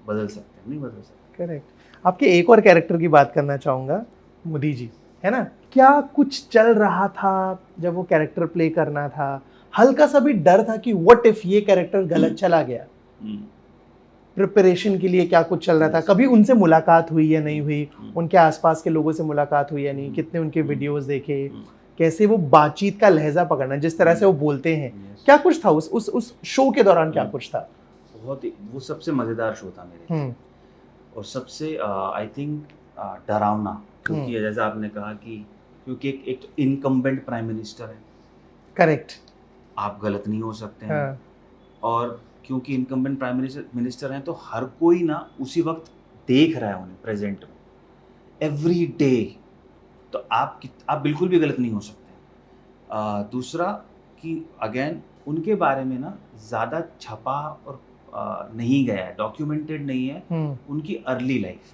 Speaker 1: बदल सकते हैं? नहीं बदल सकते.
Speaker 2: करेक्ट. आपके एक और कैरेक्टर की बात करना चाहूँगा, मोदी जी, है ना. क्या कुछ चल रहा था जब वो कैरेक्टर प्ले करना था? हल्का सा भी डर था कि व्हाट इफ ये कैरेक्टर गलत चला गया? प्रिपरेशन के लिए क्या कुछ चल रहा था? कभी उनसे मुलाकात हुई या नहीं हुई? उनके आसपास के लोगों से मुलाकात हुई या नहीं? कितने उनके वीडियोस देखे? कैसे वो बातचीत का लहजा पकड़ना, जिस तरह से वो बोलते हैं, क्या कुछ था उस शो के दौरान? क्या कुछ था?
Speaker 1: बहुत ही, वो सबसे मज़ेदार शो था मेरे लिए. और सबसे आई थिंक डरावना. क्योंकि जैसा आपने कहा कि क्योंकि एक इनकम्बेंट प्राइम मिनिस्टर है.
Speaker 2: करेक्ट.
Speaker 1: आप गलत नहीं हो सकते हैं. और क्योंकि इनकम्बेंट प्राइम मिनिस्टर हैं तो हर कोई ना उसी वक्त देख रहा है उन्हें प्रेजेंट में, एवरी डे. तो आप बिल्कुल भी गलत नहीं हो सकते. दूसरा कि अगेन उनके बारे में ना ज़्यादा छपा और नहीं गया है, डॉक्यूमेंटेड नहीं है उनकी अर्ली लाइफ.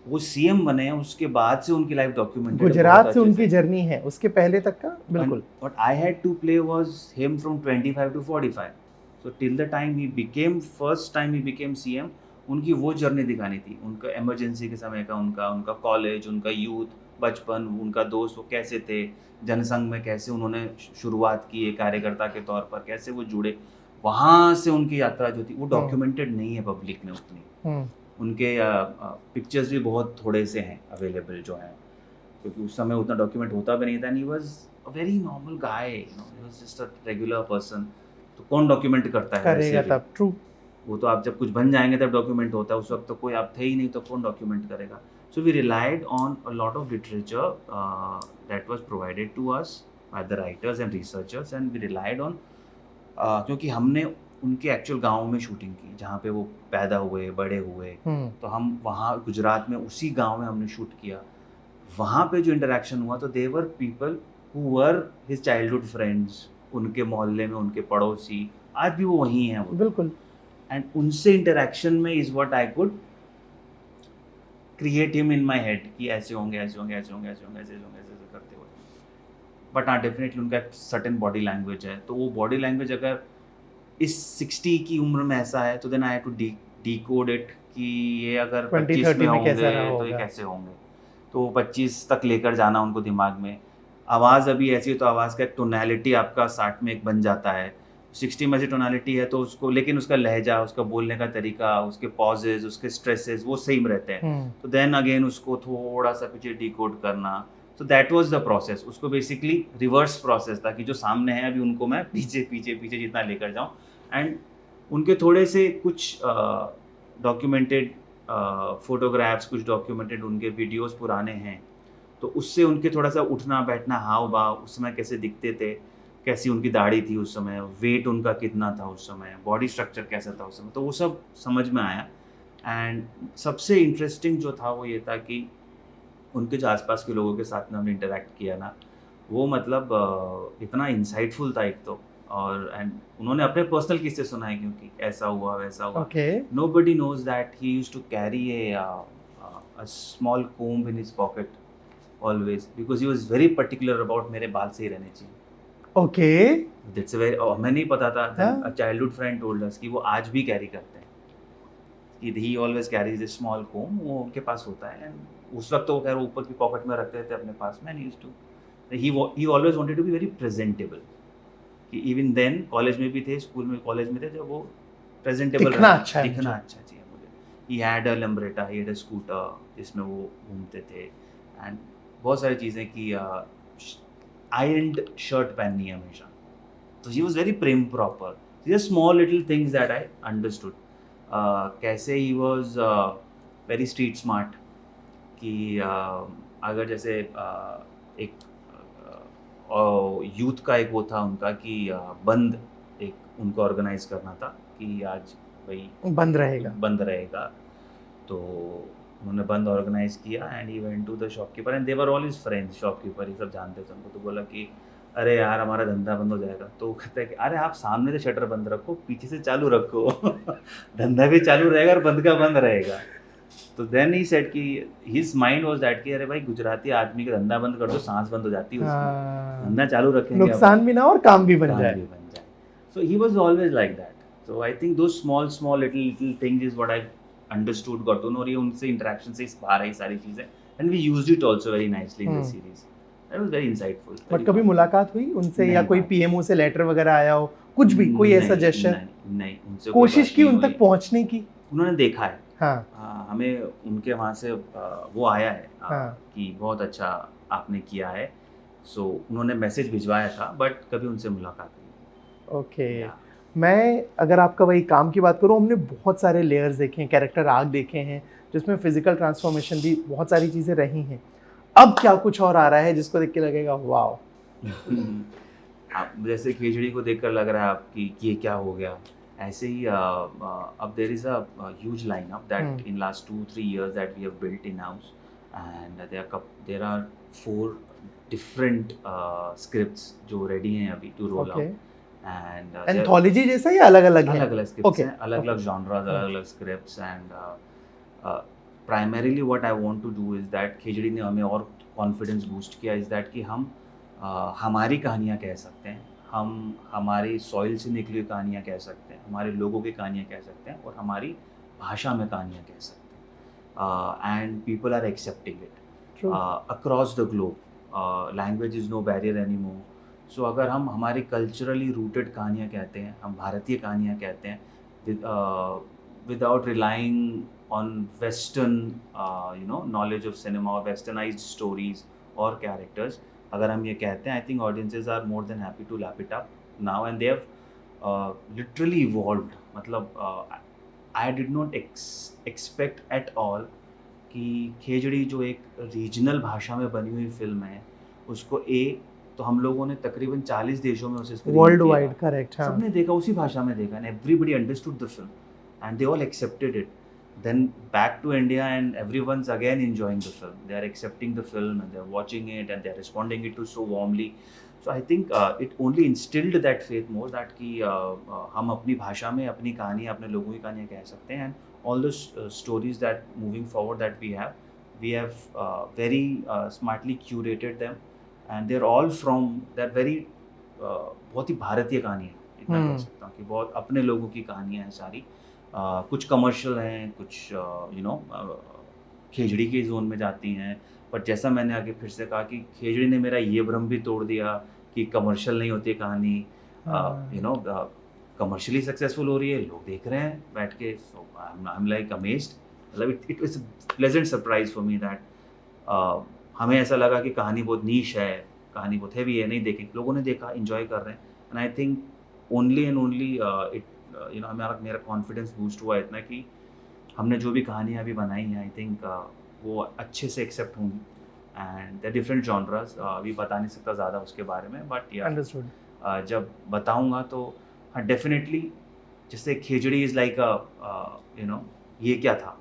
Speaker 1: वो CM बने हैं उसके बाद से उनकी लाइफ डॉक्यूमेंटेड.
Speaker 2: गुजरात से उनकी जर्नी है, उसके पहले तक का. बिल्कुल.
Speaker 1: What I had to play was him from 25 to 45. So till the time he became CM, उनकी वो जर्नी दिखानी थी. उनका इमरजेंसी के समय का उनका कॉलेज, उनका यूथ, बचपन, उनका दोस्त, वो कैसे थे, जनसंघ में कैसे उन्होंने शुरुआत की एक कार्यकर्ता के तौर पर, कैसे वो जुड़े, वहाँ से उनकी यात्रा जो थी वो डॉक्यूमेंटेड नहीं है पब्लिक में उतनी. उनके पिक्चर्स भी बहुत थोड़े से हैं अवेलेबल जो हैं, क्योंकि उस समय उतना डॉक्यूमेंट होता भी नहीं था. And he was a very normal guy, he was just a regular person. तो कौन डॉक्यूमेंट करता है?
Speaker 2: करेगा तब. ट्रू.
Speaker 1: वो तो आप जब कुछ बन जाएंगे तब डॉक्यूमेंट होता है. उस वक्त तो कोई आप थे ही नहीं, तो कौन डॉक्यूमेंट करेगा? So we relied on a lot of literature that was provided to us by the writers and researchers. And we relied on, क्योंकि हमने उनके एक्चुअल गांव में शूटिंग की जहाँ पे वो पैदा हुए बड़े हुए। तो हम वहाँ गुजरात में उसी गांव में हमने शूट किया। वहाँ पे जो इंटरेक्शन हुआ तो they were people who were his childhood friends, उनके मोहल्ले में उनके पड़ोसी, आज भी वो वहीं हैं वो।
Speaker 2: बिल्कुल।
Speaker 1: एंड उनसे इंटरेक्शन में is what I could create him in my head कि ऐसे होंगे ऐसे होंगे ऐसे होंगे ऐसे होंगे ऐसे होंगे ऐसे ऐसे करते हुए। बट हाँ, डेफिनेटली उनका एक सर्टेन बॉडी लैंग्वेज है, तो वो बॉडी लैंग्वेज अगर इस 60 की उम्र में ऐसा है तो then I have to decode it कि ये अगर 25 में
Speaker 2: 20-30 में कैसा रहा
Speaker 1: होंगे तो ये
Speaker 2: होगा।
Speaker 1: कैसे होंगे। तो 25 तक लेकर जाना उनको दिमाग में। आवाज़ अभी ऐसी है तो आवाज़ का एक टोनैलिटी आपका 60 में एक बन जाता है, 60 में ऐसी टोनैलिटी है तो उसको, लेकिन उसका लहजा, उसका बोलने का तरीका, उसके पॉजेज, उसके स्ट्रेसेस वो सेम रहते हैं। तो देन अगेन उसको थोड़ा सा पीछे डिकोड करना। तो दैट वाज द प्रोसेस। उसको बेसिकली रिवर्स प्रोसेस था कि जो सामने है अभी उनको मैं पीछे पीछे पीछे जितना लेकर जाऊँ। एंड उनके थोड़े से कुछ डॉक्यूमेंटेड फोटोग्राफ्स, कुछ डॉक्यूमेंटेड उनके वीडियोस पुराने हैं, तो उससे उनके थोड़ा सा उठना बैठना, हाव भाव, उस समय कैसे दिखते थे, कैसी उनकी दाढ़ी थी उस समय, वेट उनका कितना था उस समय, बॉडी स्ट्रक्चर कैसा था उस समय, तो वो सब समझ में आया। एंड सबसे इंटरेस्टिंग जो था वो ये था कि उनके जो आसपास के लोगों के साथ में हमने इंटरेक्ट किया ना, वो मतलब इतना इंसाइटफुल था एक तो। और एंड उन्होंने अपने पर्सनल किस्से सुनाए क्योंकि ऐसा हुआ वैसा हुआ।
Speaker 2: Okay.
Speaker 1: Nobody knows that he used to carry a small comb in his pocket always because he was very particular about मेरे बाल सही रहने चाहिए।
Speaker 2: ओके।
Speaker 1: That's a very हमें नहीं पता था। Then
Speaker 2: हाँ।
Speaker 1: a childhood friend told us कि वो आज भी कैरी करते हैं कि he always carries a small comb, वो उनके पास होता है। एंड उस वक्त तो वो खैर ऊपर की पॉकेट में रखते थे अपने पास में। And he always wanted to be very presentable कि इवन देन कॉलेज में भी थे, स्कूल में कॉलेज में थे, जब वो प्रेजेंटेबल
Speaker 2: दिखना अच्छा है
Speaker 1: दिखना
Speaker 2: मुझे।
Speaker 1: अच्छा चाहिए मुझे। He had a Lambretta, he had a scooter जिसमें वो घूमते थे। एंड बहुत सारी चीज़ें कि आयरन्ड शर्ट पहननी है हमेशा। तो he was very prim proper. This small little things that I understood. कैसे he was very street smart कि अगर जैसे एक यूथ का एक वो था उनका कि बंद एक उनको ऑर्गेनाइज करना था कि आज भाई
Speaker 2: बंद रहेगा।
Speaker 1: बंद रहेगा। तो उन्होंने बंद ऑर्गेनाइज किया and he went to the shopkeeper and they were all his friends. Shopkeeper ये सब जानते थे उनको। तो बोला कि अरे यार हमारा धंधा बंद हो जाएगा। तो वो कहता है कि अरे आप सामने से शटर बंद रखो, पीछे से चालू रखो धंधा भी चालू रहेगा और बंद का बंद रहेगा। तो देन ही सेड कि हिज माइंड वाज दैट कि अरे भाई गुजराती आदमी का धंधा बंद कर दो, सांस बंद हो जाती है उसकी,
Speaker 2: हाँ।
Speaker 1: धंधा चालू रखेंगे,
Speaker 2: नुकसान भी ना और काम भी बन
Speaker 1: काम
Speaker 2: जाए।
Speaker 1: भी बन जाए। So he was always like that. So I think those small little things is what I understood, got to know। और ये उनसे इंटरेक्शन से इस बाहर आई सारी चीजें। And we used it also very nicely in the series. That was very insightful.
Speaker 2: But कभी मुलाकात हुई उनसे या
Speaker 1: नहीं
Speaker 2: कोई
Speaker 1: बात।
Speaker 2: पीएमओ से लेटर वगैरह आया हो, कुछ भी कोई ऐसा
Speaker 1: नहीं,
Speaker 2: जेस्चर?
Speaker 1: नहीं उनसे कोई
Speaker 2: कोशिश
Speaker 1: बात
Speaker 2: की
Speaker 1: नहीं
Speaker 2: उन तक
Speaker 1: हुई।
Speaker 2: पहुंचने की?
Speaker 1: उन्होंने देखा है।
Speaker 2: हाँ।
Speaker 1: हमें उनके वहाँ से वो आया है
Speaker 2: हाँ।
Speaker 1: कि बहुत अच्छा आपने किया है। सो उन्होंने मैसेज भिजवाया था बट कभी उनसे मुलाकात नहीं।
Speaker 2: ओके।
Speaker 1: Yeah.
Speaker 2: मैं अगर आपका वही काम की बात करूँ, हमने बहुत सारे लेयर्स देखे हैं, कैरेक्टर आर्क देखे हैं, जिसमें फिजिकल ट्रांसफॉर्मेशन भी बहुत सारी चीज़ें रही हैं। अब क्या कुछ और आ रहा है जिसको देख के लगेगा वाओ?
Speaker 1: आप जैसे खिचड़ी को देखकर लग रहा है आपकी कि ये क्या हो गया, ऐसे ही अब there is a huge lineup that in last 2-3 years that we have built in house and there are 4 different scripts जो रेडी हैं अभी to roll
Speaker 2: okay.
Speaker 1: Out. And
Speaker 2: anthology जैसा या अलग-अलग है?
Speaker 1: अलग-अलग स्क्रिप्ट्स
Speaker 2: Okay.
Speaker 1: हैं, अलग-अलग जॉनरास, अलग-अलग scripts. And primarily what I want to do is that Khichdi ने हमें और कॉन्फिडेंस बूस्ट किया इज दैट कि हम हमारी कहानियाँ कह सकते हैं, हम हमारी सॉइल से निकली हुई कहानियाँ कह सकते हैं, हमारे लोगों की कहानियाँ कह सकते हैं और हमारी भाषा में कहानियाँ कह सकते हैं। And people are accepting it
Speaker 2: True.
Speaker 1: Across the globe. Language is no barrier any more. So अगर हम हमारी कल्चरली रूटेड कहानियाँ कहते हैं, हम भारतीय कहानियाँ कहते हैं without relying on western knowledge of cinema or westernized stories or characters, अगर हम ये कहते हैं, I think audiences are more than happy to lap it up now and they have literally evolved। मतलब I did not expect at all कि खिचड़ी जो एक regional भाषा में बनी हुई फिल्म है उसको तो हम लोगों ने तकरीबन 40 देशों में उसे screen
Speaker 2: वर्ल्ड
Speaker 1: किया।
Speaker 2: वाइड, करेक्ट, हाँ।
Speaker 1: सबने देखा, उसी भाषा में देखा, and everybody understood the film and they all accepted it. Then back to India and everyone's again enjoying the film. They are accepting the film and they're watching it and they're responding it to so warmly. So I think it only instilled that faith more that कि हम अपनी भाषा में अपनी कहानी, अपने लोगों की कहानियाँ कह सकते हैं, and all those stories that moving forward that we have very smartly curated them and they're all from that very बहुत ही भारतीय कहानी है, इतना कह सकता हूँ कि बहुत अपने लोगों की कहानियाँ हैं सारी। कुछ कमर्शियल हैं, कुछ खेजड़ी के जोन में जाती हैं, पर जैसा मैंने आगे फिर से कहा कि खेजड़ी ने मेरा ये भ्रम भी तोड़ दिया कि कमर्शियल नहीं होती है कहानी, कमर्शियली सक्सेसफुल हो रही है, लोग देख रहे हैं बैठ के, सो आई एम लाइक अमेज्ड। मतलब it was a pleasant surprise for me that हमें ऐसा लगा कि कहानी बहुत नीश है, कहानी बहुत हैवी है, नहीं देखें, लोगों ने देखा, एंजॉय कर रहे हैं, and I think only and only it मेरा कॉन्फिडेंस बूस्ट हुआ इतना कि हमने जो भी कहानियाँ अभी बनाई हैं, आई थिंक वो अच्छे से एक्सेप्ट होंगी, एंड द डिफरेंट जॉनरास, अभी बता नहीं सकता ज़्यादा उसके बारे में, बट या
Speaker 2: अंडरस्टूड।
Speaker 1: जब बताऊँगा तो हाँ डेफिनेटली, जैसे खिचड़ी इज़ लाइक ये क्या था,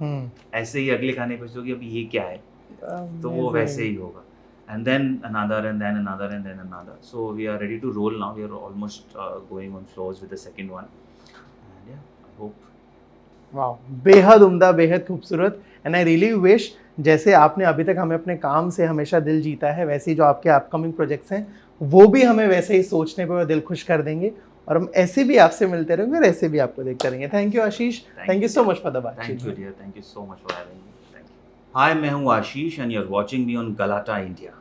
Speaker 1: ऐसे ही अगली कहानी पे होगी अभी ये क्या है, तो वो वैसे ही होगा, and then another and then another and then another. So we are ready to roll now. We are almost going on floors with the second one, and yeah, I hope.
Speaker 2: वाह, बेहद उम्दा, बेहद खूबसूरत, एंड आई रियली विश जैसे आपने अभी तक हमें अपने काम से हमेशा दिल जीता है, वैसे ही जो आपके अपकमिंग प्रोजेक्ट्स हैं वो भी हमें वैसे ही सोचने पर दिल खुश कर देंगे, और हम ऐसे भी आपसे मिलते रहेंगे और ऐसे भी आपको देखते रहेंगे। Thank you Ashish, thank you so much for the बात।
Speaker 1: Thank you dear, thank you so much for having me. Thank you. Hi, मैं हूँ आशीष and you're watching me on Galata India.